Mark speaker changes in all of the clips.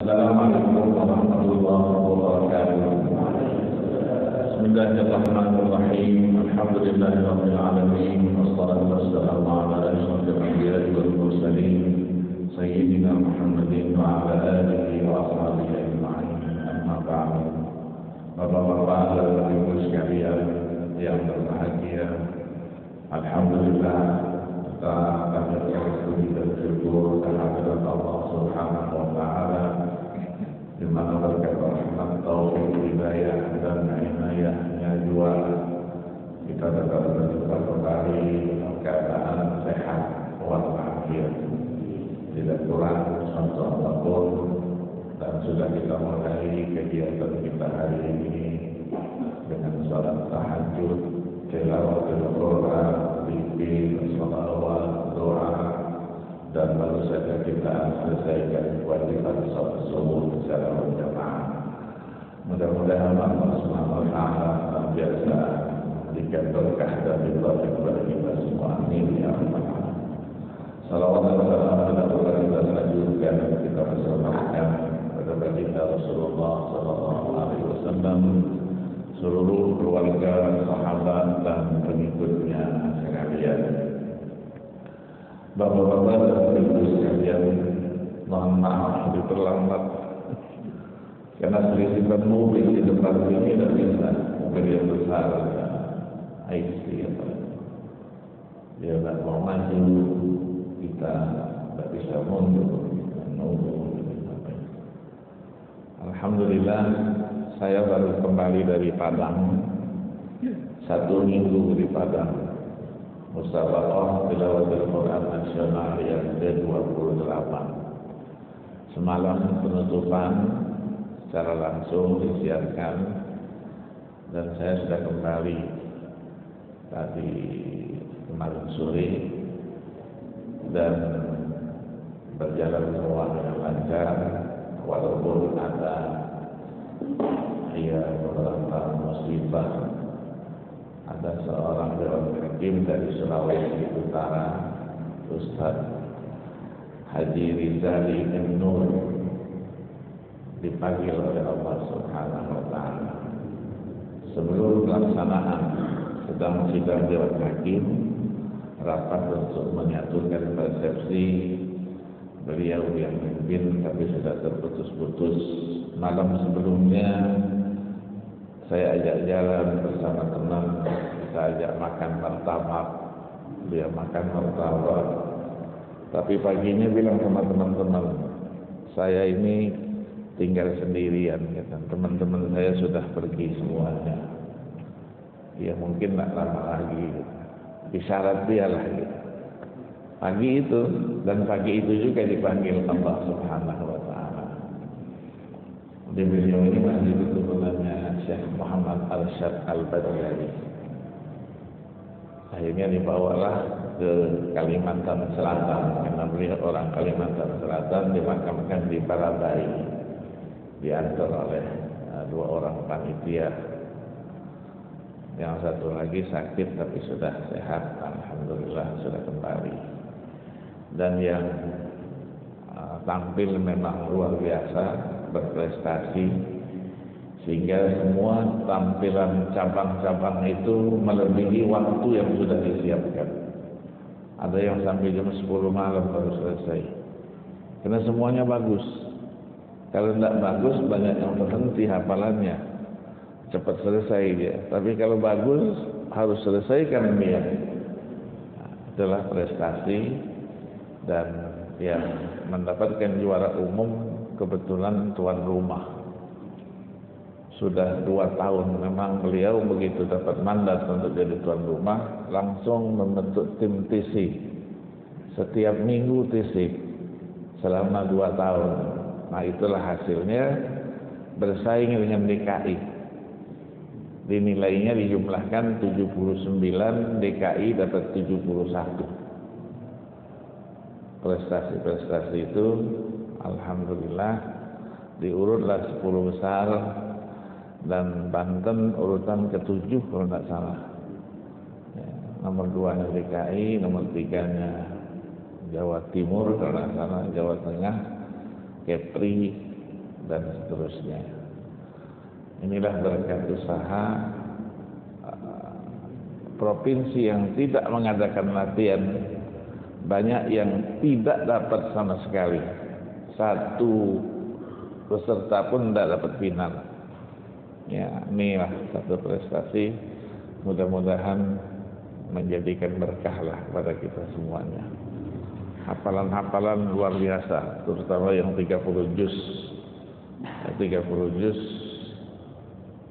Speaker 1: Assalamualaikum warahmatullahi wabarakatuh. Bismillahirrahmanirrahim. Alhamdulillahirabbil alamin. Wassalatu wassalamu ala asyrofil anbiya'i wal mursalin sayyidina Muhammadin wa ala alihi wa ashabihi ajma'in. Amma ba'du. Bapak-bapak dan ibu sekalian yang berbahagia, alhamdulillah kita banyak bersyukur dan bersyukur kehadirat Allah Subhanahu wa taala, di mana berkat rahmat, taufik, hidayah dan inayahnya jua kita dapat berjumpa kembali dalam keadaan sehat walafiat, tidak kurang suatu apapun, dan sudah kita mulai kegiatan kita hari ini dengan salat tahajud, tilawatul Quran, zikir, shalawat, doa, dan baru saja kita selesaikan kewajiban salat subuh secara berjamaah. Mudah-mudahan Allah Subhanahu wa taala biasa memberikan berkah dan taufik kepada kita semua. Amin ya rabbal alamin. Salawat dan salam kita lanjutkan dan kita bersamakan kepada baginda Rasulullah sallallahu alaihi wasallam, seluruh keluarga, sahabat dan pengikutnya sekalian. Bapak-bapak dan ibu sekalian, mohon maaf diperlambat karena selisipan mobil di depan ini tidak bisa, mobil yang besar, IC apa, dia tidak mau maju, kita tidak bisa mundur, menunggu. Alhamdulillah, saya baru kembali dari Padang, 1 minggu di Padang. Musabaqah Tilawatul Quran Nasional yang ke-28. Semalam penutupan secara langsung disiarkan dan saya sudah kembali tadi kemarin sore dan berjalan semua dengan lancar, walaupun ada beberapa musibah. Ada seorang dewan hakim dari Sulawesi Utara, Ustaz Haji Rizali Nur, dipanggil oleh Allah Subhanahu wa taala sebelum pelaksanaan sedang sidang dewan hakim, rapat untuk menyatukan persepsi beliau yang memimpin, tapi sudah terputus-putus. Malam sebelumnya saya ajak jalan bersama teman, kita ajak makan martabak, dia makan martabak. Tapi paginya bilang sama teman-teman, saya ini tinggal sendirian, kata teman-teman saya sudah pergi semuanya. Ya mungkin tak lama lagi, isyarat dia lah gitu. Pagi itu dan pagi itu juga dipanggil Allah Subhanahu wa taala. Di beliau ini masih keturunannya Syekh Muhammad Arsyad Al-Badari. Akhirnya dibawalah ke Kalimantan Selatan, karena beliau orang Kalimantan Selatan, dimakamkan di Parabai, diantar oleh 2 orang panitia. Yang satu lagi sakit tapi sudah sehat, alhamdulillah sudah kembali. Dan yang tampil memang luar biasa, berprestasi, sehingga semua tampilan cabang-cabang itu melebihi waktu yang sudah disiapkan. Ada yang sampai jam 10 malam baru selesai, karena semuanya bagus. Kalau tidak bagus, banyak yang berhenti hafalannya, cepat selesai dia. Tapi kalau bagus, harus selesaikan dia. Itulah prestasi. Dan yang mendapatkan juara umum kebetulan tuan rumah. Sudah 2 tahun memang beliau begitu dapat mandat untuk jadi tuan rumah, langsung membentuk tim TC. Setiap minggu TC selama 2 tahun. Nah itulah hasilnya, bersaing dengan DKI. Dinilainya dijumlahkan 79, DKI dapat 71. Prestasi-prestasi itu alhamdulillah diurutlah 10 besar, dan Banten urutan ke-7 kalau tidak salah. Nomor 2-nya DKI, nomor 3-nya Jawa Timur, kalau tidak salah Jawa Tengah, Kepri,
Speaker 2: dan seterusnya. Inilah berkat usaha provinsi yang tidak mengadakan latihan, banyak yang tidak dapat sama sekali. Satu peserta pun tidak dapat final. Ya, inilah satu prestasi. Mudah-mudahan menjadikan berkahlah kepada kita semuanya. Hafalan-hafalan luar biasa, terutama yang 30 juz. 30 juz,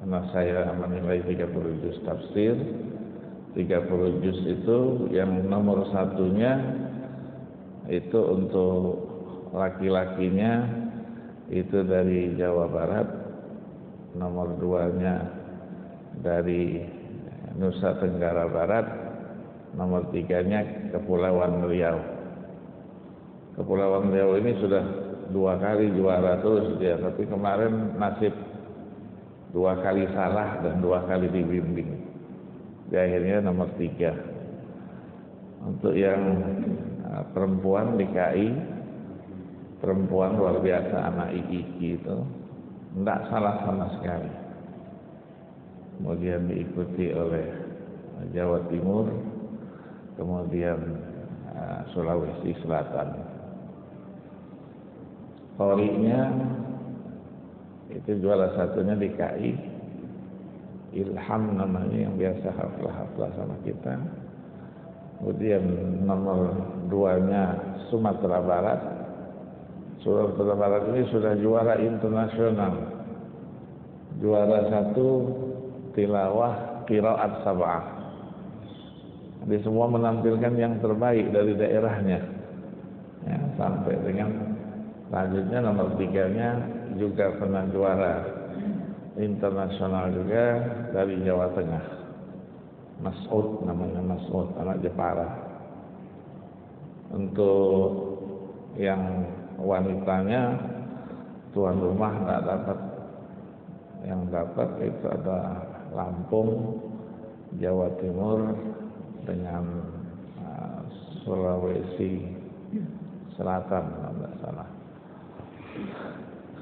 Speaker 2: karena saya menilai 30 juz tafsir. 30 juz itu yang nomor satunya itu untuk laki-lakinya itu dari Jawa Barat, nomor duanya dari Nusa Tenggara Barat, nomor tiganya Kepulauan Riau. Kepulauan Riau ini sudah 2 kali juara terus dia, tapi kemarin nasib 2 kali salah dan 2 kali dibimbing. Di akhirnya nomor 3. Untuk yang perempuan di KI, perempuan luar biasa, anak Iki itu tidak salah sama sekali. Kemudian diikuti oleh Jawa Timur, kemudian Sulawesi Selatan. Qori'nya itu juara satunya di KI, Ilham namanya, yang biasa haflah-haflah sama kita. Kemudian nomor 2-nya Sumatera Barat. Sumatera Barat ini sudah juara internasional. Juara 1 tilawah qiraat sab'ah. Jadi semua menampilkan yang terbaik dari daerahnya. Ya, sampai dengan selanjutnya nomor 3-nya juga pernah juara internasional juga dari Jawa Tengah. Mas'ud namanya, Mas'ud, anak Jepara. Untuk yang wanitanya tuan rumah nggak dapat. Yang dapat itu ada Lampung, Jawa Timur dengan Sulawesi Selatan, kalau nggak salah.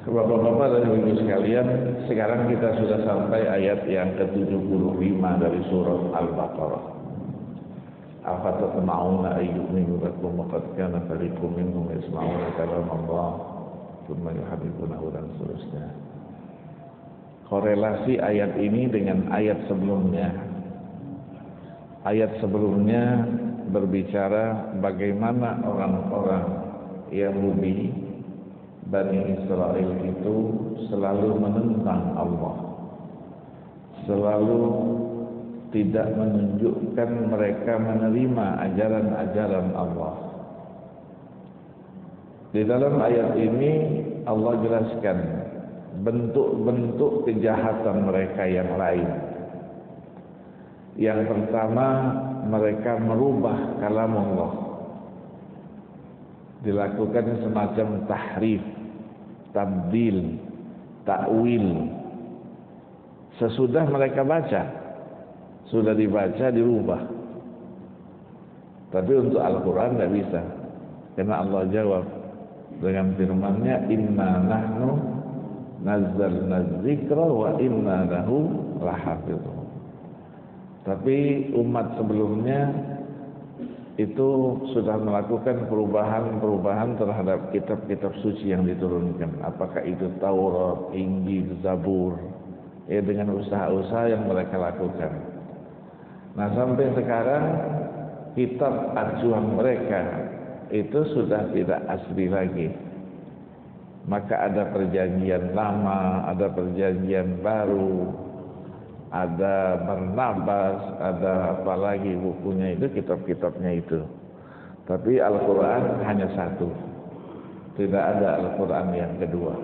Speaker 2: Bapak-bapak dan ibu sekalian, sekarang kita sudah sampai ayat yang ke-75 dari surah Al-Baqarah. Afatatma'una ayyu'minu lakum wa qad kana fariqun minhum yasma'una kalam Allah tsumma yuharrifunahu dan seterusnya. Korelasi ayat ini dengan ayat sebelumnya. Ayat sebelumnya berbicara bagaimana orang-orang Yahudi Bani Israel itu selalu menentang Allah, selalu tidak menunjukkan mereka menerima ajaran-ajaran Allah. Di dalam ayat ini Allah jelaskan bentuk-bentuk kejahatan mereka yang lain. Yang pertama, mereka merubah kalam Allah, dilakukan semacam tahrif, tabdil, takwil. Sesudah mereka baca, sudah dibaca dirubah. Tapi untuk Al-Quran tidak bisa, karena Allah jawab dengan firman-Nya, Inna nahnu nazzalna dzikra wa inna lahu lahafizun. Tapi umat sebelumnya itu sudah melakukan perubahan-perubahan terhadap kitab-kitab suci yang diturunkan. Apakah itu Taurat, Injil, Zabur, dengan usaha-usaha yang mereka lakukan. Nah, sampai sekarang kitab acuan mereka itu sudah tidak asli lagi. Maka ada perjanjian lama, ada perjanjian baru, ada Barnabas, ada apa lagi bukunya itu, kitab-kitabnya itu. Tapi Al-Quran hanya satu, tidak ada Al-Quran yang kedua.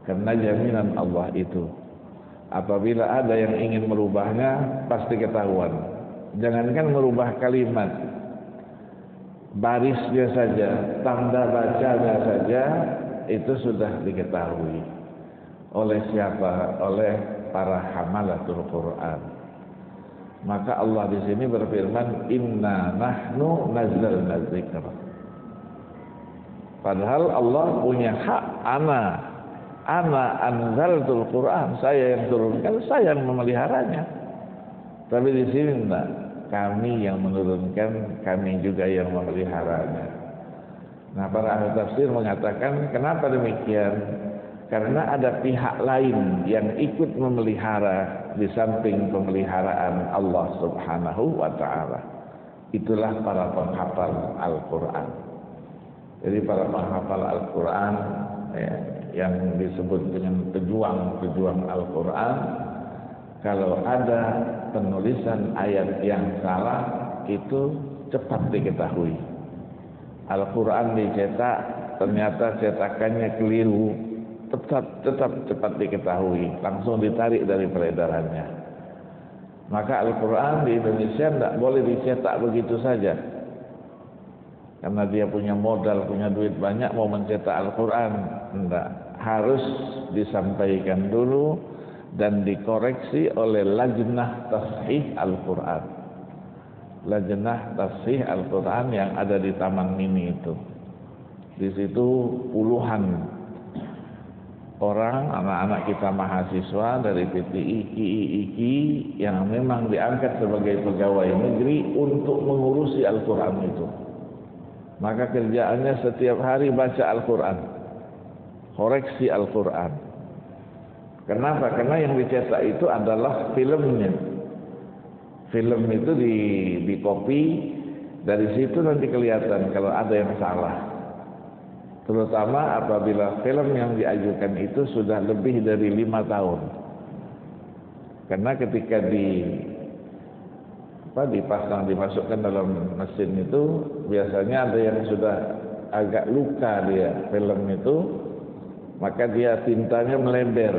Speaker 2: Karena jaminan Allah itu, apabila ada yang ingin merubahnya, pasti ketahuan. Jangankan merubah kalimat, barisnya saja, tanda bacanya saja, itu sudah diketahui. Oleh siapa? Oleh para hamalatul Quran. Maka Allah di sini berfirman, Inna nahnu nazzalna dzikra. Padahal Allah punya hak ana. Ana anzaltul Quran, saya yang turunkan, saya yang memeliharanya. Tapi di sini enggak, kami yang menurunkan, kami juga yang memeliharanya. Nah, para ahli tafsir mengatakan kenapa demikian? Karena ada pihak lain yang ikut memelihara di samping pemeliharaan Allah Subhanahu wa taala. Itulah para penghafal Al-Qur'an. Jadi para penghafal Al-Qur'an ya, yang disebut dengan pejuang-pejuang Al-Qur'an, kalau ada penulisan ayat yang salah itu cepat diketahui. Al-Qur'an dicetak ternyata cetakannya keliru, tetap cepat diketahui, langsung ditarik dari peredarannya. Maka Al-Qur'an di Indonesia tidak boleh dicetak begitu saja. Karena dia punya modal, punya duit banyak, mau mencetak Al-Qur'an, tidak. Harus disampaikan dulu dan dikoreksi oleh Lajnah Tashih Al-Qur'an. Lajnah Tashih Al-Qur'an yang ada di Taman Mini itu. Di situ puluhan orang, anak-anak kita mahasiswa dari PTI, IKI yang memang diangkat sebagai pegawai negeri untuk mengurusi Al-Qur'an itu. Maka kerjaannya setiap hari baca Al-Qur'an, koreksi Al-Qur'an. Kenapa? Karena yang dicetak itu adalah filmnya. Film itu di copy, dari situ nanti kelihatan kalau ada yang salah. Terutama apabila film yang diajukan itu sudah lebih dari 5 tahun. Karena ketika dipasang, dimasukkan dalam mesin itu, biasanya ada yang sudah agak luka dia film itu, maka dia tintanya melebar.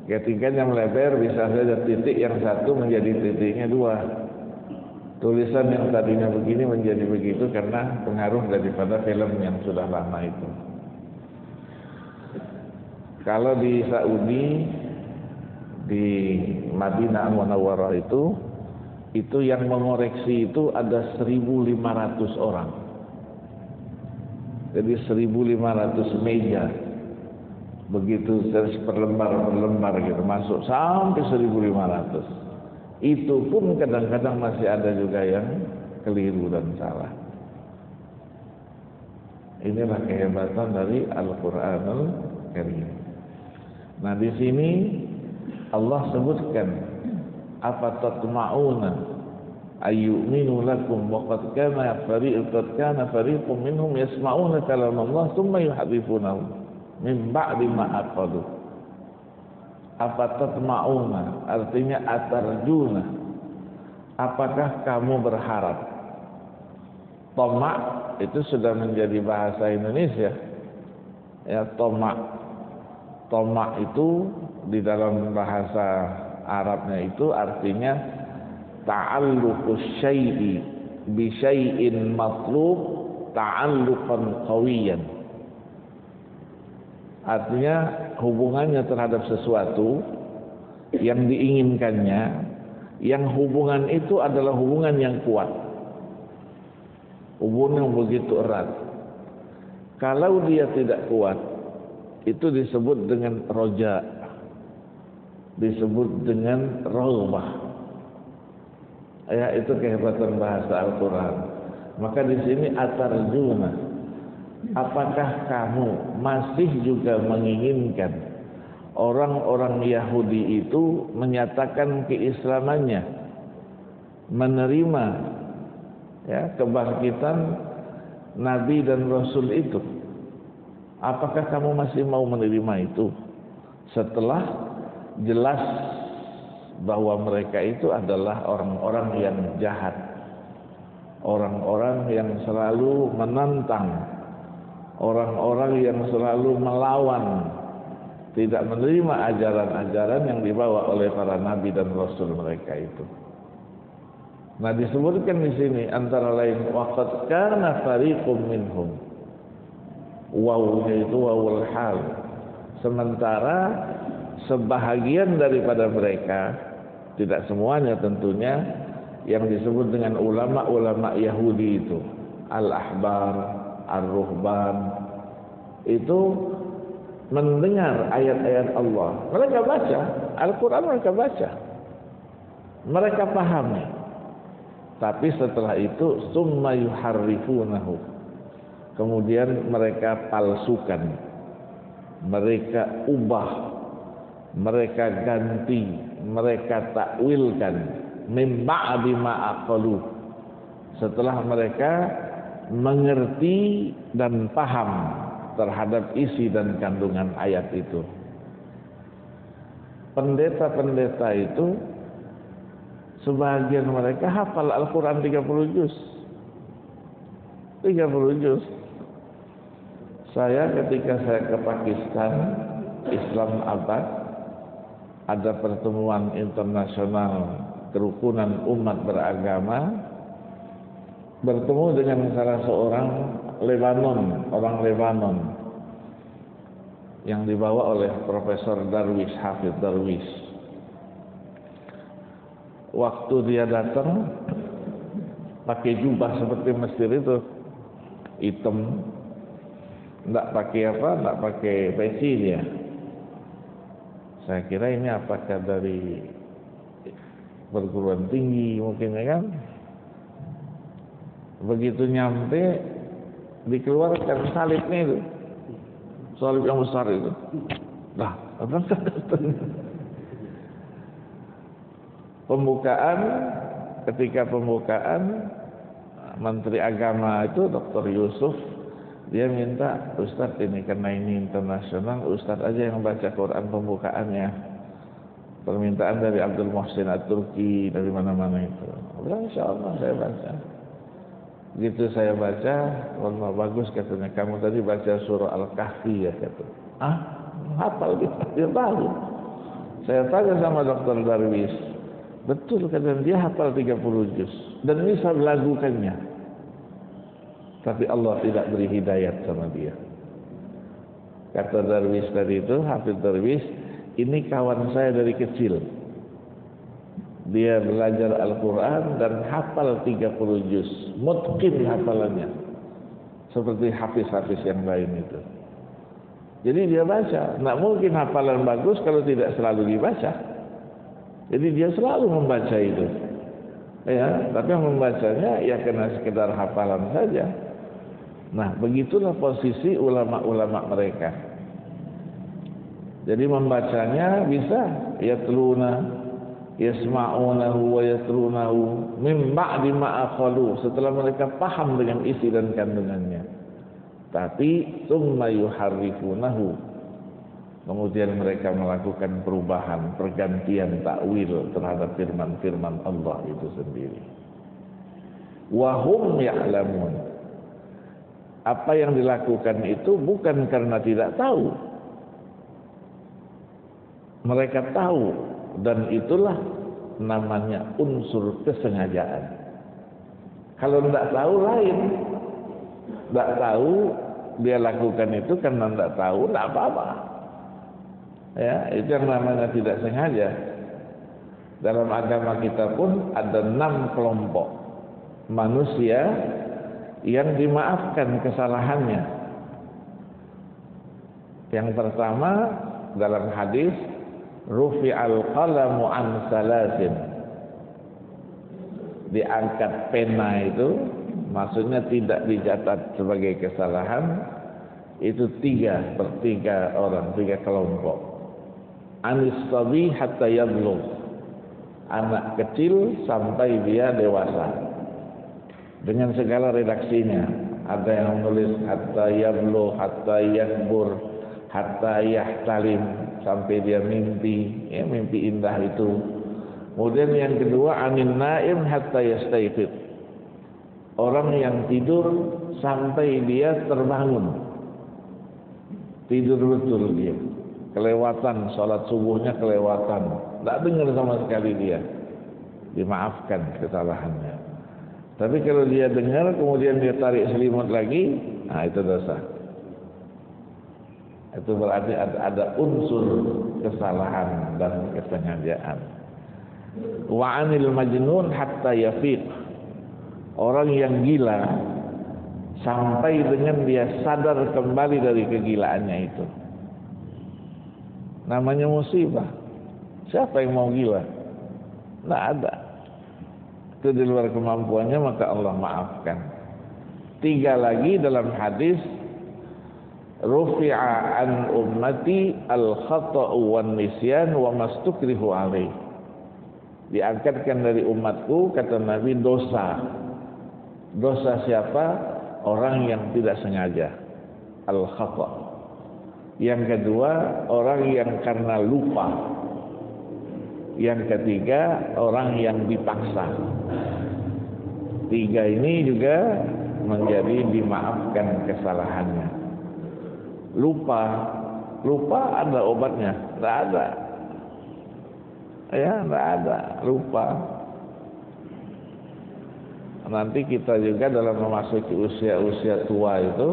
Speaker 2: Ketikanya melebar, bisa saja titik yang satu menjadi titiknya 2. Tulisan yang tadinya begini menjadi begitu karena pengaruh daripada film yang sudah lama itu. Kalau di Saudi, di Madinah Munawwarah itu yang mengoreksi itu ada 1.500 orang. Jadi 1.500 meja. Begitu perlembar gitu masuk sampai 1.500. Itu pun kadang-kadang masih ada juga yang keliru dan salah. Inilah kehebatan dari Al-Qur'anul Karim. Nah, di sini Allah sebutkan, apa tatma'una ayyuminu lakum wa qad kana fariqun minhum yasma'una kalam Allah thumma yuhaddifunahu min ba'di ma aqalu. Apa tatma'una, artinya atarjuna, apakah kamu berharap? Toma' itu sudah menjadi bahasa Indonesia ya. Toma' itu di dalam bahasa Arabnya itu artinya ta'alluqus syai'i bi syai'in matlub ta'alluqan qawiyan. Artinya hubungannya terhadap sesuatu yang diinginkannya, yang hubungan itu adalah hubungan yang kuat, hubungan yang begitu erat. Kalau dia tidak kuat, itu disebut dengan roja, disebut dengan raghbah. Ya, itu kehebatan bahasa Al-Qur'an. Maka di sini atarjuna, apakah kamu masih juga menginginkan orang-orang Yahudi itu menyatakan keislamannya, menerima ya kebangkitan Nabi dan Rasul itu? Apakah kamu masih mau menerima itu setelah jelas bahwa mereka itu adalah orang-orang yang jahat, orang-orang yang selalu menantang, orang-orang yang selalu melawan, tidak menerima ajaran-ajaran yang dibawa oleh para nabi dan rasul mereka itu. Nah, disebutkan di sini antara lain waqad kana fariqum minhum. Wawunya itu wawul hal. Sementara sebahagian daripada mereka, tidak semuanya tentunya, yang disebut dengan ulama-ulama Yahudi itu, al-ahbar, ar-ruhban, itu mendengar ayat-ayat Allah. Mereka baca Al-Quran, mereka baca, mereka pahami. Tapi setelah itu summa yuharrifunahu, kemudian mereka palsukan, mereka ubah, mereka ganti, mereka takwilkan min ba'di ma aqalu, setelah mereka mengerti dan paham terhadap isi dan kandungan ayat itu. Pendeta-pendeta itu sebagian mereka hafal Al-Quran 30 juz. 30 juz. Saya ketika saya ke Pakistan, Islam Abad, ada pertemuan internasional kerukunan umat beragama, bertemu dengan salah seorang Lebanon, orang Lebanon, yang dibawa oleh Profesor Darwis, Hafidz Darwis. Waktu dia datang pakai jubah seperti Mesir itu, hitam, enggak pakai apa, enggak pakai peci dia. Saya kira ini apakah dari perguruan tinggi mungkin, ya kan? Begitu nyampe dikeluarkan salibnya itu, salib yang besar itu. Nah, apa pembukaan, ketika pembukaan Menteri Agama itu Dr. Yusuf, dia minta, Ustadz ini karena ini internasional, Ustadz aja yang baca Quran pembukaannya. Permintaan dari Abdul Muhsin At-Turki, dari mana-mana itu. Bilang, insya Allah saya baca. Begitu saya baca, wah bagus katanya, kamu tadi baca surah Al-Kahfi ya kata. Ah, hafal dia tahu. Saya tanya sama Dr. Darwis, betul katanya, dia hafal 30 juz dan bisa melakukannya. Tapi Allah tidak beri hidayat sama dia. Kata Darwis tadi itu, Hafidz Darwis, ini kawan saya dari kecil. Dia belajar Al-Quran dan hafal 30 juz, mutqin hafalannya, seperti hafiz-hafiz yang lain itu. Jadi dia baca, tidak mungkin hafalan bagus kalau tidak selalu dibaca. Jadi dia selalu membaca itu, ya. Tapi membacanya ya kena sekedar hafalan saja. Nah, begitulah posisi ulama-ulama mereka. Jadi membacanya bisa yatluna, yasma'unahu wa yatlunahu min ba'di ma aqalu, setelah mereka paham dengan isi dan kandungannya. Tapi tsumma yuharrifunahu, kemudian mereka melakukan perubahan, pergantian takwil terhadap firman-firman Allah itu sendiri. Wa hum ya'lamun, apa yang dilakukan itu bukan karena tidak tahu. Mereka tahu, dan itulah namanya unsur kesengajaan. Kalau tidak tahu lain, tidak tahu dia lakukan itu karena tidak tahu, tidak apa-apa. Ya, itu yang namanya tidak sengaja. Dalam agama kita pun ada 6 kelompok manusia yang dimaafkan kesalahannya. Yang pertama dalam hadis, rufi'al qalamu an salasin, diangkat pena itu, maksudnya tidak dicatat sebagai kesalahan, itu 3 orang, 3 kelompok. Anis sabi hatta yablugh, anak kecil sampai dia dewasa, dengan segala redaksinya. Ada yang menulis hatta yablugh, hatta yakbur, hatta yahtalim, sampai dia mimpi, ya, mimpi indah itu. Kemudian yang kedua, anin naim hatta yastayqid, orang yang tidur sampai dia terbangun, tidur betul dia, kelewatan sholat subuhnya, kelewatan, tidak dengar sama sekali dia, dimaafkan kesalahannya. Tapi kalau dia dengar kemudian dia tarik selimut lagi, nah itu dosa. Itu berarti ada unsur kesalahan dan kesengajaan. Wa anil majnun hatta yafiq, orang yang gila sampai dengan dia sadar kembali dari kegilaannya itu. Namanya musibah. Siapa yang mau gila? Tidak ada. Itu di luar kemampuannya, maka Allah maafkan. 3 lagi dalam hadis, rufi'a an ummati al-khata'u wan nisyan wa mastukrihu alaih. Diangkatkan dari umatku, kata Nabi, dosa. Dosa siapa? Orang yang tidak sengaja. Al-khata'. Yang kedua, orang yang karena lupa. Yang ketiga, orang yang dipaksa. 3 ini juga menjadi dimaafkan kesalahannya. Lupa ada obatnya? Tidak ada. Ya, tidak ada. Lupa. Nanti kita juga dalam memasuki usia-usia tua itu,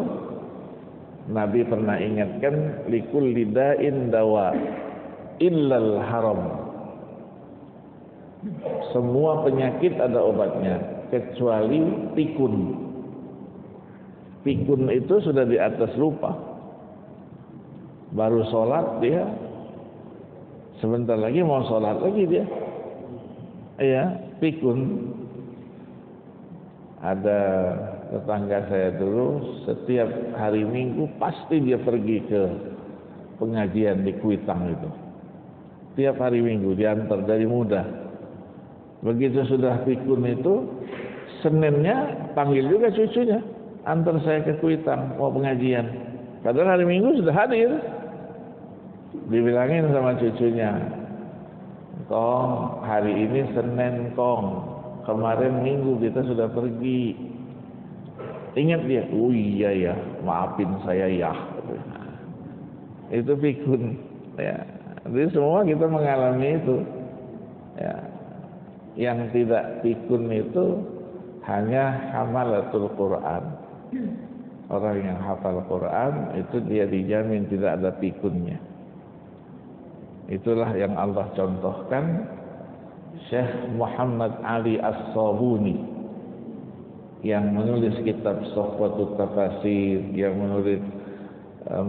Speaker 2: Nabi pernah ingatkan, likulli da'in dawa illal haram. Semua penyakit ada obatnya kecuali pikun. Pikun itu sudah di atas lupa. Baru sholat dia, sebentar lagi mau sholat lagi dia. Iya, pikun. Ada tetangga saya dulu, setiap hari Minggu pasti dia pergi ke pengajian di Kuitang itu. Tiap hari Minggu diantar dari muda. Begitu sudah pikun itu, Seninnya panggil juga cucunya, antar saya ke Kuitang mau pengajian. Padahal hari Minggu sudah hadir. Dibilangin sama cucunya, Kong, hari ini Senin, Kong. Kemarin Minggu kita sudah pergi. Ingat dia, oh iya ya, maafin saya ya. Itu pikun. Ya. Jadi semua kita mengalami itu. Ya. Yang tidak pikun itu hanya hamalatul Quran. Orang yang hafal Quran itu dia dijamin tidak ada pikunnya. Itulah yang Allah contohkan Syekh Muhammad Ali As-Sabuni yang menulis kitab Sofwatut Tafasir, yang menulis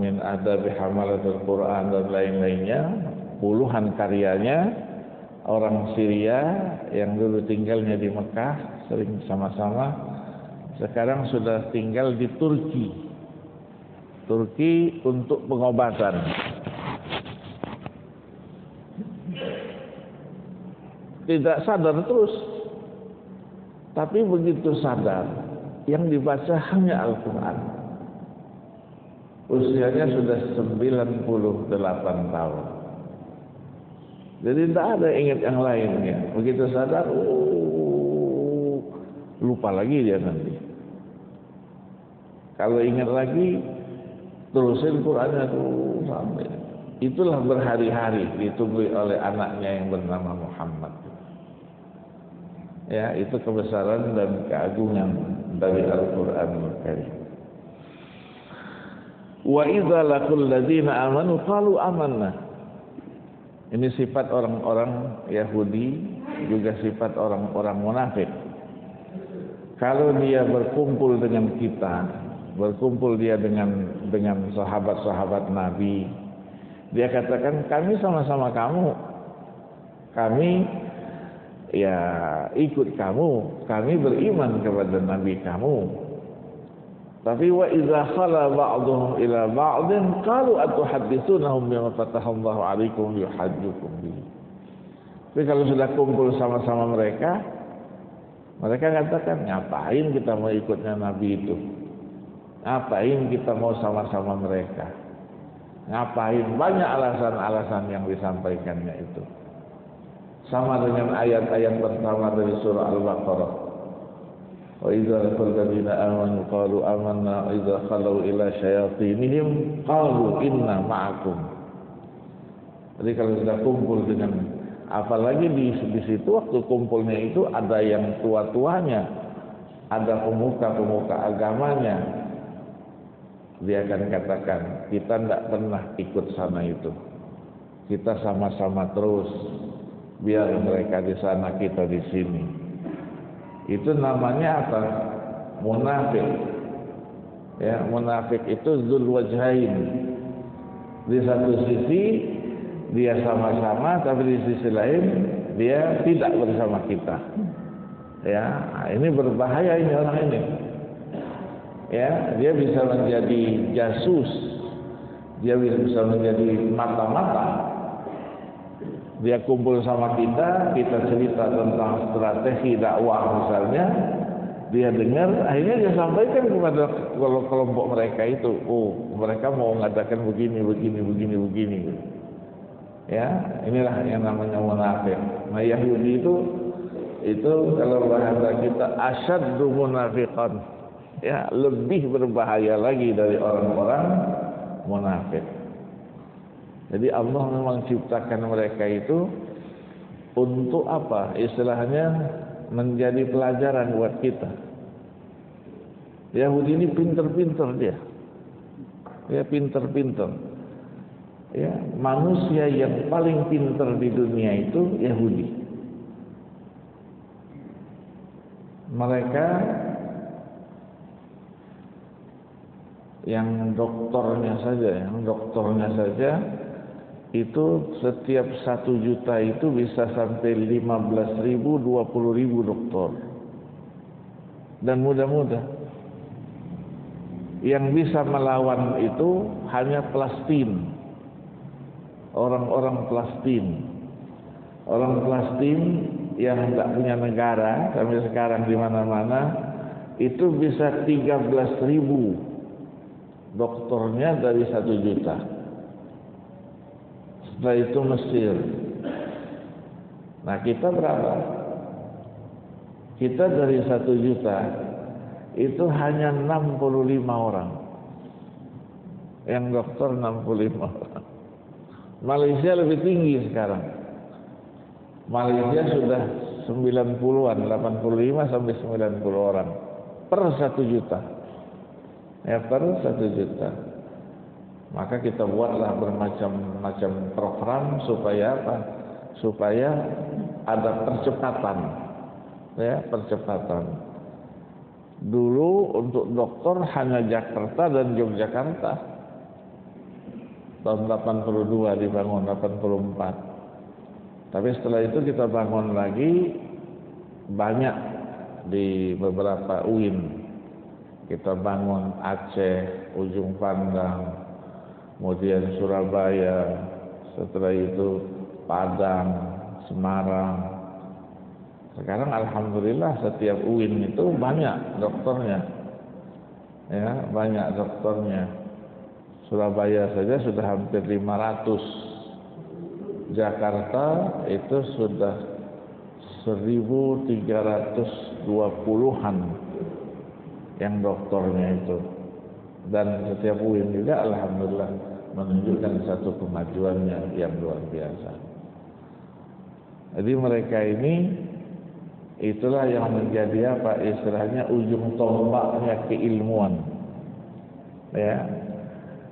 Speaker 2: Min Adabi Hamalatul Quran dan lain-lainnya, puluhan karyanya. Orang Syria yang dulu tinggalnya di Mekah, sering sama-sama, sekarang sudah tinggal di Turki untuk pengobatan. Tidak sadar terus, tapi begitu sadar, yang dibaca hanya Al-Quran. Usianya sudah 98 tahun. Jadi tidak ada ingat yang lain ya. Begitu sadar, lupa lagi dia nanti. Kalau ingat lagi, terusin Qurannya tuh sampai. Itulah berhari-hari ditunggu oleh anaknya yang bernama Muhammad. Ya, itu kebesaran dan keagungan dari Al-Quran Al-Karim. Wa idza laqul ladzina amanu qalu amanna. Ini sifat orang-orang Yahudi, juga sifat orang-orang munafik. Kalau dia berkumpul dengan kita, berkumpul dia dengan sahabat-sahabat Nabi, dia katakan kami sama-sama kamu. Kami ya ikut kamu, kami beriman kepada Nabi kamu. Tapi wa idza khala ba'dhum ila ba'din qalu atuhadditsunahum bima fatahallahu 'alaikum yuhajjukum bihi. Tapi kalau sudah kumpul sama-sama mereka katakan, ngapain kita mau ikutnya Nabi itu? Ngapain kita mau sama-sama mereka? Ngapain? Banyak alasan-alasan yang disampaikannya itu. Sama dengan ayat-ayat pertama dari surah Al-Baqarah. Wa idza laqul ladzina amanu qalu amanna wa idza khalu ila syayatinihim qalu inna ma'akum. Jadi kalau sudah kumpul dengan, apalagi di situ waktu kumpulnya itu ada yang tua-tuanya, ada pemuka-pemuka agamanya, dia akan katakan kita tidak pernah ikut sana itu, kita sama-sama terus, biar mereka di sana kita di sini. Itu namanya apa? Munafik. Ya, munafik itu dzul wajhain. Di satu sisi dia sama-sama, tapi di sisi lain dia tidak bersama kita. Ya, ini berbahaya ini orang ini. Ya, dia bisa menjadi jasus, dia bisa menjadi mata-mata. Dia kumpul sama kita cerita tentang strategi dakwah misalnya, dia dengar, akhirnya dia sampaikan kepada kelompok mereka itu, oh mereka mau mengadakan begini. Ya, inilah yang namanya munafik. Nah, Yahudi itu kalau bahasa kita asyaddu munafiqan, ya lebih berbahaya lagi dari orang-orang munafik. Jadi Allah memang ciptakan mereka itu untuk apa? Istilahnya menjadi pelajaran buat kita. Yahudi ini pinter-pinter dia. Ya pinter-pinter. Ya, manusia yang paling pinter di dunia itu Yahudi. Mereka yang doktornya saja itu setiap 1 juta itu bisa sampai 15.000, 20.000 doktor. Dan mudah-mudah yang bisa melawan itu hanya Palestina. Orang-orang Palestina yang tidak punya negara sampai sekarang di mana-mana itu bisa 13.000 doktornya dari 1 juta. Setelah itu Mesir. Nah, kita berapa? Kita dari 1 juta itu hanya 65 orang. Yang dokter 65 orang. Malaysia lebih tinggi sekarang. Malaysia sudah 90-an, 85 sampai 90 orang per 1 juta. Ya, per 1 juta. Maka kita buatlah bermacam-macam program supaya apa? Supaya ada percepatan. Ya, percepatan. Dulu untuk dokter hanya Jakarta dan Yogyakarta. Tahun 82 dibangun, 84. Tapi setelah itu kita bangun lagi banyak di beberapa UIN. Kita bangun Aceh, Ujung Pandang, kemudian Surabaya, setelah itu Padang, Semarang. Sekarang alhamdulillah setiap UIN itu banyak dokternya. Ya, banyak dokternya. Surabaya saja sudah hampir 500. Jakarta itu sudah 1.320-an yang dokternya itu. Dan setiap UIN juga alhamdulillah menunjukkan satu kemajuannya yang luar biasa. Jadi mereka ini itulah yang menjadi apa istilahnya ujung tombaknya keilmuan. Ya.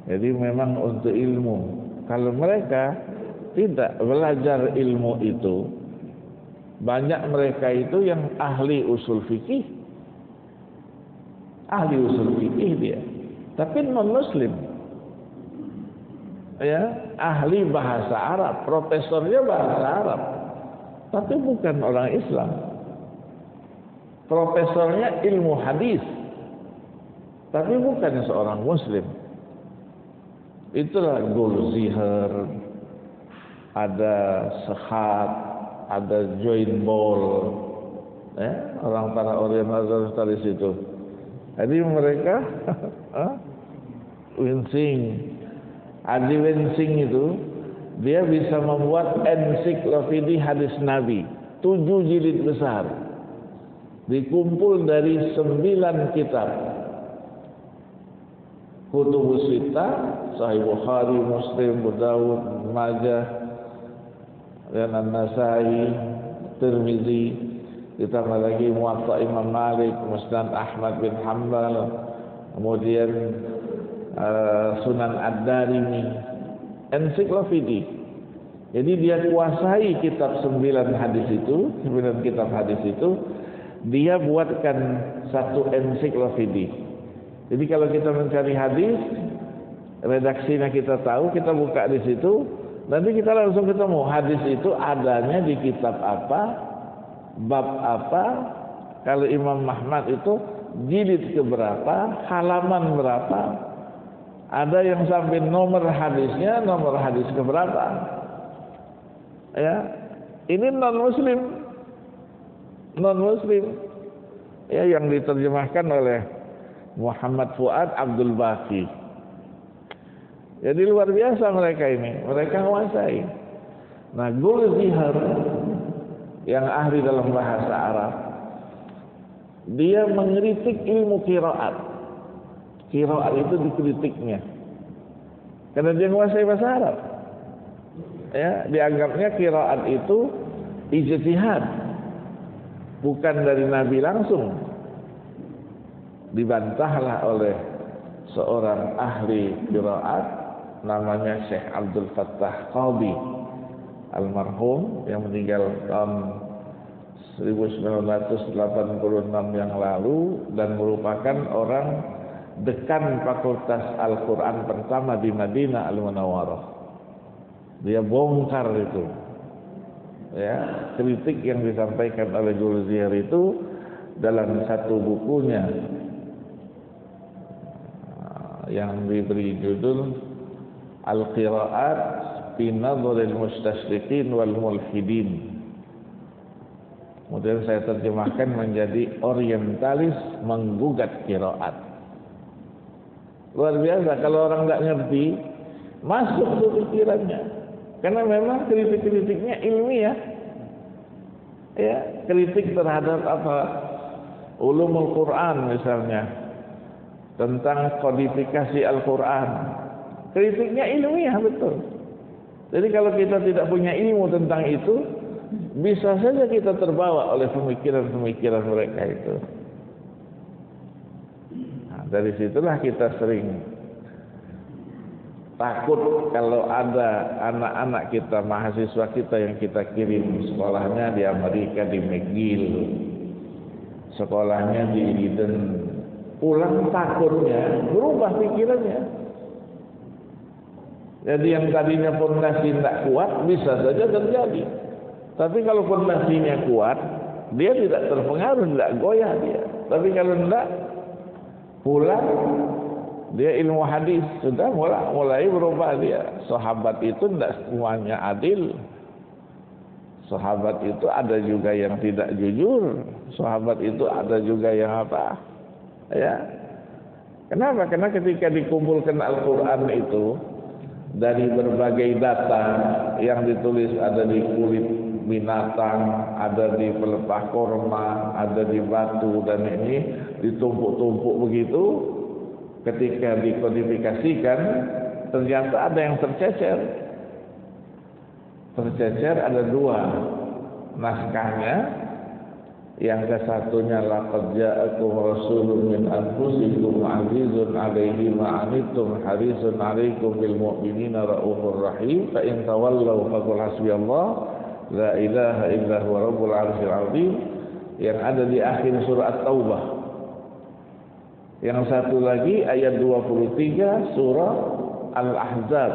Speaker 2: Jadi memang untuk ilmu. Kalau mereka tidak belajar ilmu itu, banyak mereka itu yang ahli usul fikih. Ahli usul fikih dia. Tapi non-muslim. Ya, ahli bahasa Arab, profesornya bahasa Arab. Tapi bukan orang Islam. Profesornya ilmu hadis. Tapi bukan seorang muslim. Itulah Goldziher, ada Sehat, ada Join Ball, orang para orientalis dari situ. Jadi mereka Winsing, Adi Winsing itu dia bisa membuat ensiklopedia hadis Nabi 7 jilid besar, dikumpul dari 9 kitab. Kutubus Sittah, Sahih Bukhari, Muslim, Abu Dawud, Majah, dan An-Nasai, Tirmizi, ditambah lagi Muwatta Imam Malik, Musnad Ahmad bin Hanbal, kemudian Sunan Ad-Darimi, ensiklopedia. Jadi dia kuasai kitab 9 kitab hadis itu, dia buatkan satu ensiklopedia. Jadi kalau kita mencari hadis, redaksinya kita tahu, kita buka di situ, Nanti kita langsung ketemu hadis itu adanya di kitab apa, bab apa. Kalau Imam Ahmad itu jilid keberapa, halaman berapa. Ada yang sampai nomor hadisnya, nomor hadis keberapa. Ya, ini non muslim. Ya, yang diterjemahkan oleh Muhammad Fuad Abdul Baqi. Jadi luar biasa mereka ini, mereka menguasai. Nah, Gulzihar yang ahli dalam bahasa Arab, dia mengkritik ilmu qiraat. Qiraat itu dikritiknya, karena dia menguasai bahasa Arab. Ya, dianggapnya qiraat itu ijtihad, bukan dari Nabi langsung. Dibantahlah oleh seorang ahli qiraat namanya Syekh Abdul Fattah Qadhi almarhum yang meninggal tahun 1986 yang lalu dan merupakan orang dekan Fakultas Al-Quran pertama di Madinah Al-Munawwarah. Dia bongkar itu, ya, kritik yang disampaikan oleh Gulzihar itu dalam satu bukunya yang diberi judul Al-Qira'at fi Nadhril Mustashriqin wal Mulhidin. Kemudian saya terjemahkan menjadi orientalis menggugat qiraat. Luar biasa, kalau orang nggak ngerti masuk ke pikirannya, karena memang kritik-kritiknya ilmiah. Ya, kritik terhadap apa, ulumul Quran misalnya, tentang kodifikasi Al-Quran, kritiknya ilmiah betul. Jadi kalau kita tidak punya ilmu tentang itu, bisa saja kita terbawa oleh pemikiran-pemikiran mereka itu. Nah, dari situlah kita sering takut kalau ada anak-anak kita, mahasiswa kita yang kita kirim sekolahnya di Amerika, di McGill, sekolahnya di Eden, pulang takutnya berubah pikirannya. Jadi yang tadinya pondasi tidak kuat bisa saja terjadi. Tapi kalau pondasinya kuat, dia tidak terpengaruh, tidak goyah dia. Tapi kalau tidak, pulang dia ilmu hadis sudah mulai berubah dia. Sahabat itu tidak semuanya adil. Sahabat itu ada juga yang tidak jujur. Sahabat itu ada juga yang apa? Ya. Kenapa? Karena ketika dikumpulkan Al-Quran itu dari berbagai data yang ditulis, ada di kulit binatang, ada di pelepah korma, ada di batu, dan ini ditumpuk-tumpuk begitu. Ketika dikodifikasikan, ternyata ada yang tercecer. Tercecer ada dua naskahnya. Yang kesatunya laqad ja'akum rasulun min anfusikum azizun 'alaihi ma 'anittum harisun 'alaikum bil mu'minina raufur rahim fa in tawallaw faqul hasbiyallah la ilaha illa huwa rabbul 'arsyil 'azim, yang ada di akhir surah At-Taubah. Yang satu lagi ayat 23 surah Al-Ahzab,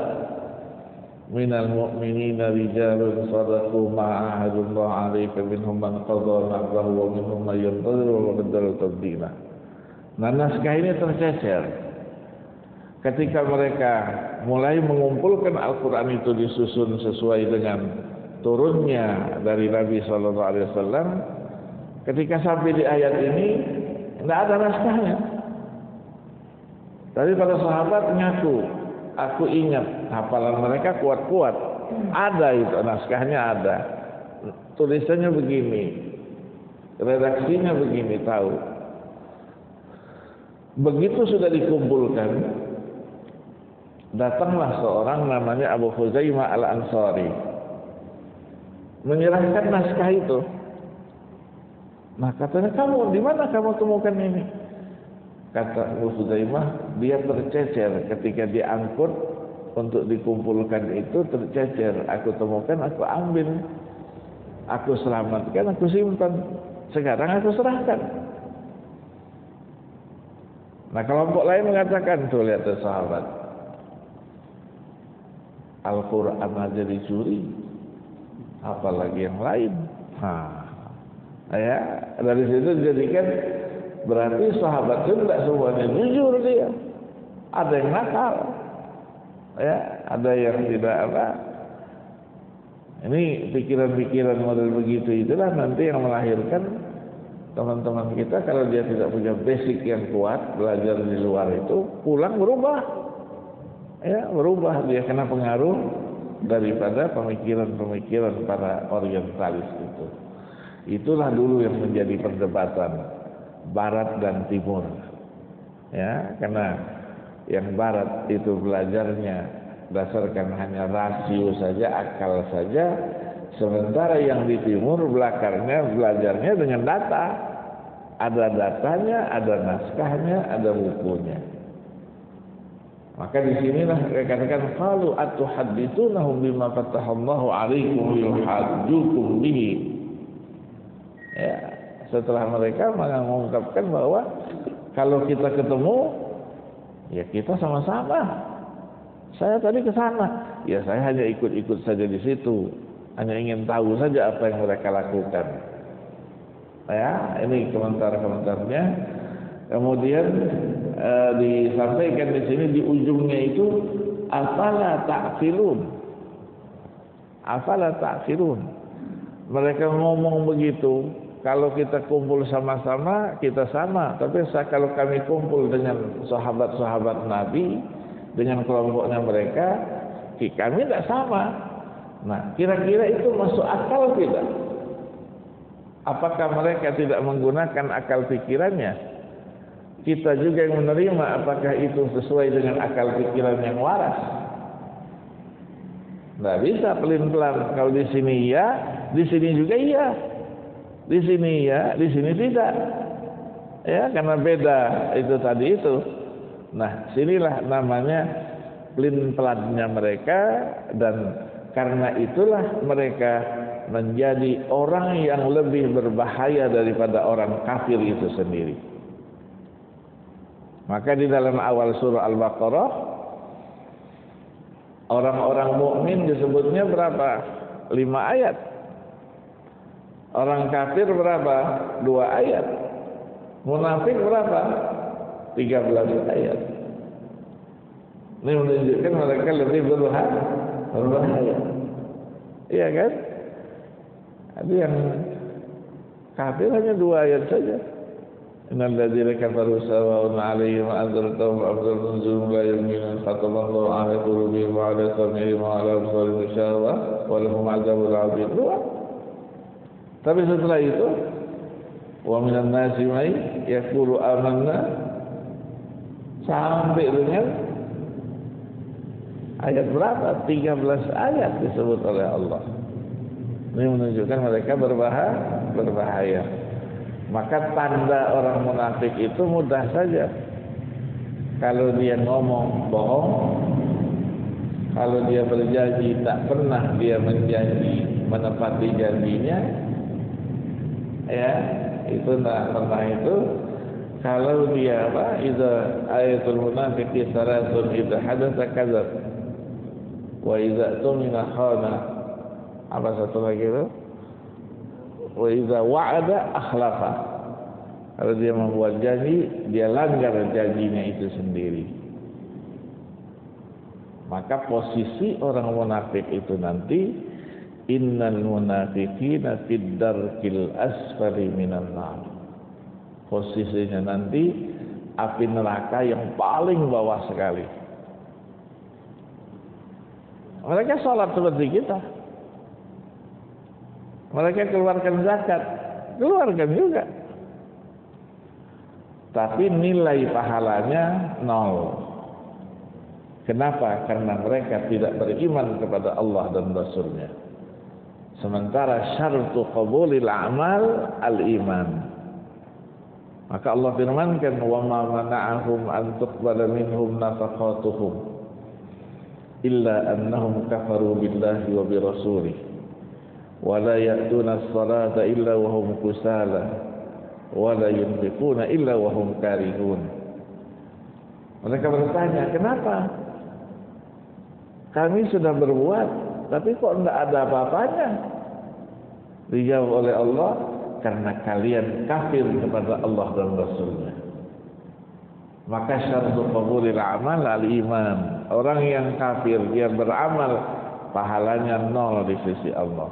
Speaker 2: minal mu'minina rijalun sadaqu ma ahadullah 'alaihi minhum man qadha nahbahu wa minhum man yantazir wa badalu tabdila. Nah, naskah ini tercecer. Ketika mereka mulai mengumpulkan Al-Quran itu disusun sesuai dengan turunnya dari Nabi sallallahu alaihi wasallam, ketika sampai di ayat ini tidak ada naskahnya. Tapi para sahabat mengaku, aku ingat, hafalan mereka kuat-kuat. Ada itu, naskahnya ada. Tulisannya begini, redaksinya begini, tahu. Begitu sudah dikumpulkan, datanglah seorang namanya Abu Khuzaimah Al-Ansari, menyerahkan naskah itu. Nah, katanya, kamu di mana kamu temukan ini? Kata Abu Khuzaimah, dia tercecer ketika diangkut untuk dikumpulkan itu, tercecer. Aku temukan, aku ambil, aku selamatkan, aku simpan. Sekarang aku serahkan. Nah, kelompok lain mengatakan, tuh lihat tuh sahabat, Al-Quran aja dicuri, apalagi yang lain. Ya, dari situ jadikan berarti sahabat itu tidak semuanya jujur dia. Ada yang nakal, ya, ada yang tidak apa. Ini pikiran-pikiran model begitu itulah nanti yang melahirkan teman-teman kita kalau dia tidak punya basic yang kuat, belajar di luar itu, pulang berubah. Ya, berubah dia kena pengaruh daripada pemikiran-pemikiran para orientalis itu. Itulah dulu yang menjadi perdebatan Barat dan Timur. Ya, karena yang Barat itu belajarnya berdasarkan hanya rasio saja, akal saja, sementara yang di Timur belajarnya dengan data. Ada datanya, ada naskahnya, ada bukunya. Maka di sinilah dikatakan qalu atuhadditsunahum bima fatahallahu 'alaikum yuhajjukum bihi. Ya, setelah mereka mengungkapkan bahwa kalau kita ketemu, ya kita sama-sama. Saya tadi ke sana, ya saya hanya ikut-ikut saja di situ, hanya ingin tahu saja apa yang mereka lakukan. Ya, ini komentar-komentarnya. Kemudian disampaikan di sini di ujungnya itu afala ta'qilun. Afala ta'qilun. Mereka ngomong begitu, kalau kita kumpul sama-sama, kita sama. Tapi kalau kami kumpul dengan sahabat-sahabat Nabi, dengan kelompoknya mereka, kami tidak sama. Nah, kira-kira itu masuk akal tidak? Apakah mereka tidak menggunakan akal pikirannya? Kita juga yang menerima, apakah itu sesuai dengan akal pikiran yang waras? Tidak bisa pelin-pelan. Kalau di sini ya, di sini juga iya. Di sini ya, di sini tidak. Ya, karena beda itu tadi itu. Nah, sinilah namanya pelin-pelannya mereka, dan karena itulah mereka menjadi orang yang lebih berbahaya daripada orang kafir itu sendiri. Maka di dalam awal surah Al-Baqarah, orang-orang mukmin disebutnya berapa? 5 ayat. Orang kafir berapa? 2 ayat. Munafik berapa? 13 ayat. Ini menunjukkan mereka lebih berbahaya. Iya kan? Ada yang kafir hanya 2 ayat saja. Innal ladzina kafaru sawa'un 'alaihim anzartahum am lam tunzirhum la yu'minun khatamallahu 'ala qulubihim wa 'ala sam'ihim wa 'ala absarihim ghishawah wa lahum 'adzabun 'adzim. Tapi setelah itu, wa minan nasi may yaqulu amanna, sampai dengan ayat berapa? 13 ayat disebut oleh Allah. Ini menunjukkan mereka berbahaya. Maka tanda orang munafik itu mudah saja. Kalau dia ngomong bohong, kalau dia berjanji tak pernah dia menepati janjinya, ya itu tak pernah itu. Kalau dia apa? Idza ayatul munafiqi saratun idza hadatsa kadzab wa idza tumina khana. Apa satu lagi itu? Wa idza wa'ada akhlafa. Kalau dia membuat janji, dia langgar janjinya itu sendiri. Maka posisi orang munafik itu nanti, innal munafiqina fid darkil asfali minan nar. Posisinya nanti api neraka yang paling bawah sekali. Mereka sholat seperti kita. Mereka keluarkan zakat, keluarkan juga. Tapi nilai pahalanya 0. Kenapa? Karena mereka tidak beriman kepada Allah dan Rasulnya. Sementara syartu qabulil amal al-iman. Maka Allah firmankan, wa ma mana'ahum an tuqbala minhum nafaqatuhum illa annahum kafaru billahi wa bi rasulih wa la ya'tuna as-salata illa wa hum kusala wa la yunfiquna illa wa hum karihun. Mereka bertanya, kenapa kami sudah berbuat, tapi kok tidak ada apa-apanya? Dijawab oleh Allah, karena kalian kafir kepada Allah dan Rasulnya. Maka syartu qabulil amal al-iman. Orang yang kafir, dia beramal, pahalanya nol di sisi Allah.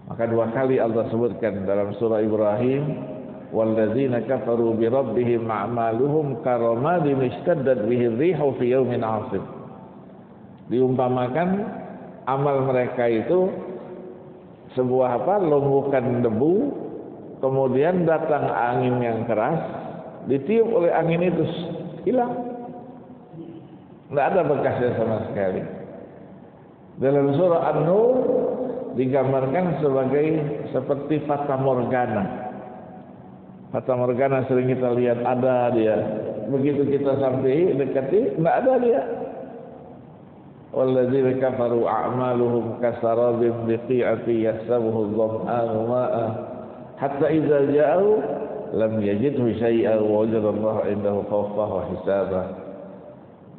Speaker 2: Maka dua kali Allah sebutkan dalam surah Ibrahim, walladzina kafaru bi rabbihim a'maluhum karamadin ishtaddat bihi rihu fi yaumin 'asif. Diumpamakan amal mereka itu sebuah lombukan debu, kemudian datang angin yang keras, ditiup oleh angin itu hilang, tidak ada bekasnya sama sekali. Dalam surah An-Nur digambarkan seperti fata morgana. Fata morgana sering kita lihat, ada dia, begitu kita sampai dekati, tidak ada dia. Walladzina kafaru a'maluhum kasarabin biqi'ati yahsabuhu dhama'anu ma'ah hatta idza ja'ahu lam yajidhu syai'an wa wajadallaha 'indahu khawfahu hisabah,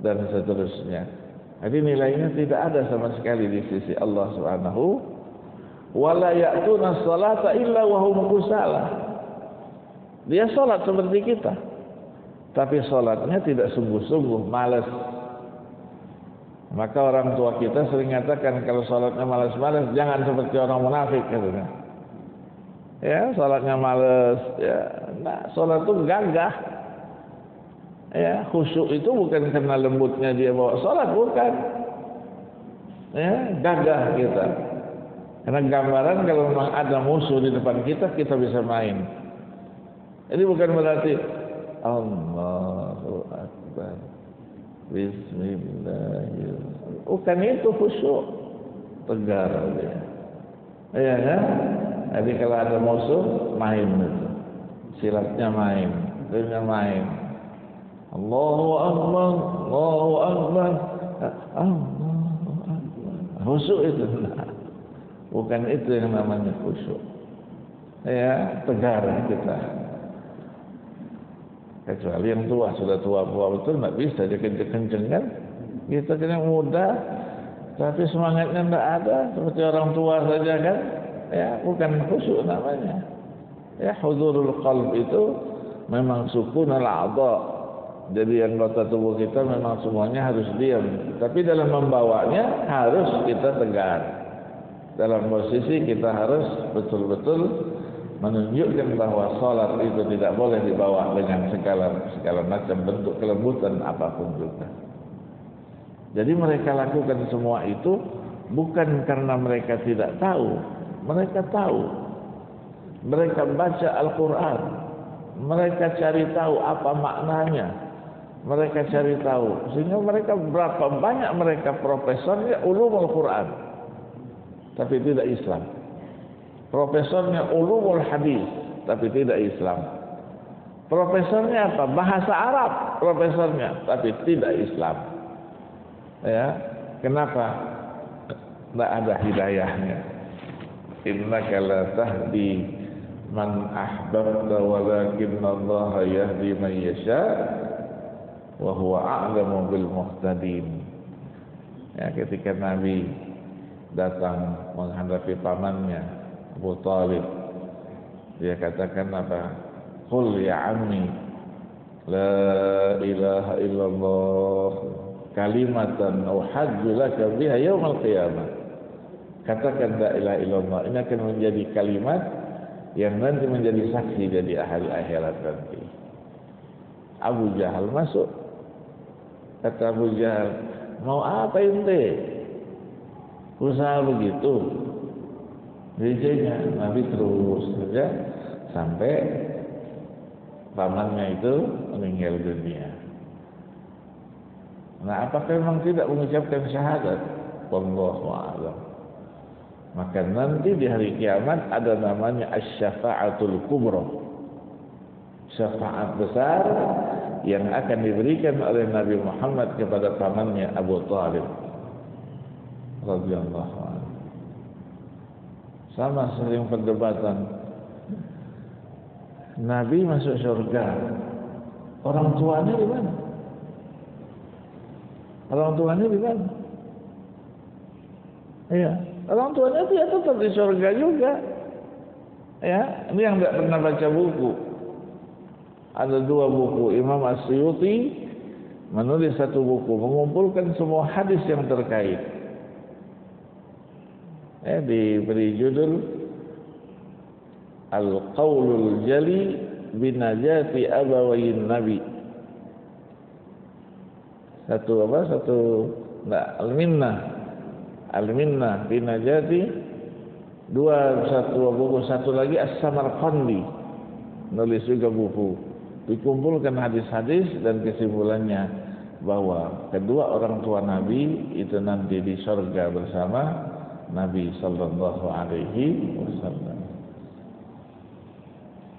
Speaker 2: dan seterusnya. Jadi nilainya tidak ada sama sekali di sisi Allah Subhanahu. Wala ya'tuna sholata illa wa hum kusala. Dia salat seperti kita, tapi salatnya tidak sungguh-sungguh, malas. Maka orang tua kita sering mengatakan kalau salatnya malas-malas, jangan seperti orang munafik katanya. Ya, salatnya malas, ya. Nah, salat itu gagah. Ya, khusyuk itu bukan karena lembutnya dia bawa salat, bukan. Ya, gagah kita. Karena gambaran kalau memang ada musuh di depan kita, kita bisa main. Jadi bukan berarti Allahu Akbar, Bismillahirrahmanirrahim. Bukan itu khusyuk, tegar dia. Iya kan? Jadi kalau ada musuh, main itu. Silatnya main, dunia main. Allahu Akbar, Allahu Akbar, Allahu Akbar. Khusyuk itu. Bukan itu yang namanya khusyuk. Ya, tegar kita. Kecuali yang tua, sudah tua betul, tidak bisa dia kenceng kan? Kita kena muda, tapi semangatnya tidak ada, seperti orang tua saja kan? Ya, bukan khusyuk namanya. Ya, huzurul qalb itu memang sukun al-a'dha. Jadi anggota tubuh kita memang semuanya harus diam, tapi dalam membawanya harus kita tegar. Dalam posisi kita harus betul-betul menunjukkan bahwa salat itu tidak boleh dibawa dengan segala macam bentuk kelembutan apapun juga. Jadi mereka lakukan semua itu bukan karena mereka tidak tahu. Mereka tahu. Mereka baca Al-Quran. Mereka cari tahu apa maknanya. Mereka cari tahu. Sehingga mereka berapa banyak mereka profesornya ulumul Quran, tapi tidak Islam. Profesornya ulumul hadis, tapi tidak Islam. Profesornya apa? Bahasa Arab, profesornya, tapi tidak Islam. Ya, kenapa? Tidak ada hidayahnya. Innaka la tahdi man ahbabta walakinna Allah yahdi man yasha wa huwa a'lamu bil muhtadin. Ya, ketika Nabi datang menghadapi pamannya Abu Talib, dia katakan apa? Qul ya ammi la ilaha illallah kalimatan uhajju laka biha yaumil qiyamah. Katakan la ilaha illallah, ini akan menjadi kalimat yang nanti menjadi saksi dari hari akhirat nanti. Abu Jahal masuk. Kata Abu Jahal, mau apa ente? Usaha begitu. Biasanya Nabi terus saja sampai pamannya itu meninggal dunia. Nah, apakah memang tidak mengucapkan syahadat? Wallahu a'lam. Maka nanti di hari kiamat ada namanya asy-syafa'atul kubra. Syafaat besar yang akan diberikan oleh Nabi Muhammad kepada pamannya Abu Talib radhiyallahu anhu. Sama sering perdebatan. Nabi masuk surga, orang tuanya di mana? Orang tuanya di mana? Ya, orang tuanya dia tetap di surga juga. Ya, ini yang tidak pernah baca buku. Ada 2 buku. Imam Asyuti menulis 1 buku, mengumpulkan semua hadis yang terkait. Diberi judul Al-Qaulul Jali Binajati Abawayin Nabi. Al-Minnah Binajati. 2 buku, 1 lagi As-Samarqandi, nulis juga buku. Dikumpulkan hadis-hadis dan kesimpulannya bahwa kedua orang tua Nabi itu nanti di surga bersama Nabi sallallahu alaihi wasallam.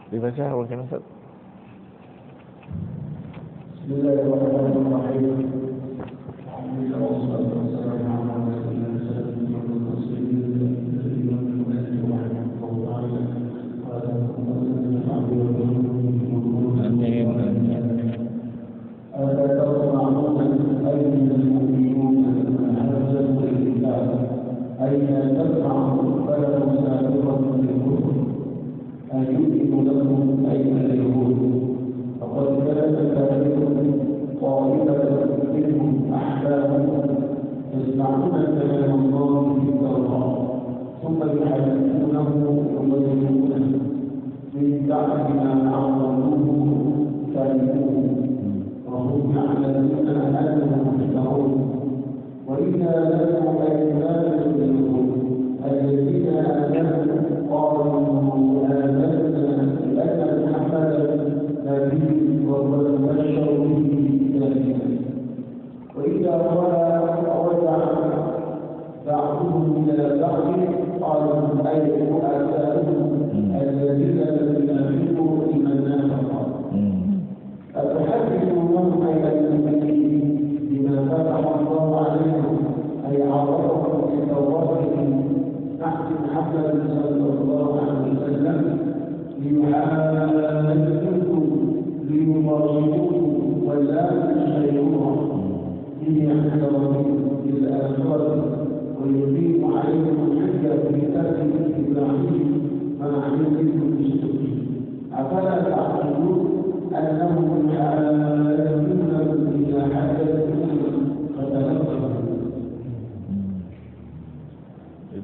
Speaker 2: Dibaca mungkin Ustaz.
Speaker 1: Bismillahirrahmanirrahim.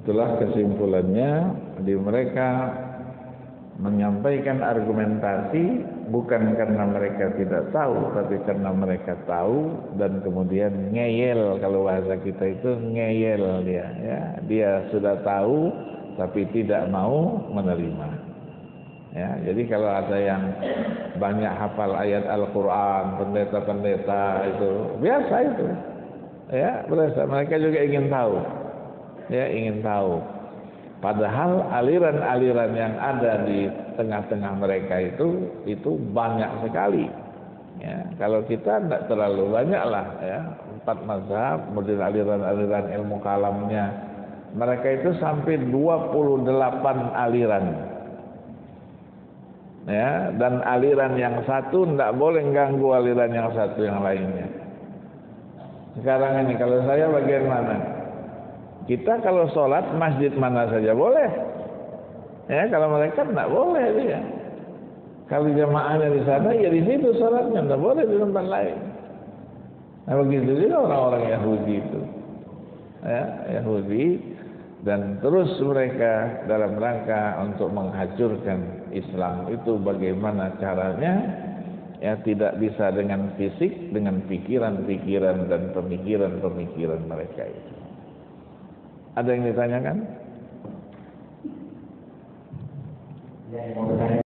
Speaker 2: Itulah kesimpulannya. Di mereka menyampaikan argumentasi bukan karena mereka tidak tahu, tapi karena mereka tahu dan kemudian ngeyel. Kalau bahasa kita itu ngeyel dia, ya. Dia sudah tahu tapi tidak mau menerima. Ya, jadi kalau ada yang banyak hafal ayat Al-Quran, pendeta-pendeta itu biasa itu. Ya, biasa. Mereka juga ingin tahu. Ya, ingin tahu. Padahal aliran-aliran yang ada di tengah-tengah mereka itu banyak sekali. Ya, kalau kita tidak terlalu banyak lah, ya. 4 mazhab, kemudian aliran-aliran ilmu kalamnya. Mereka itu sampai 28 aliran. Ya, dan aliran yang satu tidak boleh ganggu aliran yang satu yang lainnya. Sekarang ini kalau saya bagian mana? Kita kalau sholat masjid mana saja boleh. Ya, kalau mereka tidak boleh dia. Kalau jamaahnya di sana ya di situ sholatnya, tidak boleh di tempat lain. Nah begitu juga orang-orang Yahudi itu. Ya, Yahudi. Dan terus mereka dalam rangka untuk menghancurkan Islam itu bagaimana caranya? Ya tidak bisa dengan fisik, dengan pikiran-pikiran dan pemikiran-pemikiran mereka itu. Ada yang ditanyakan?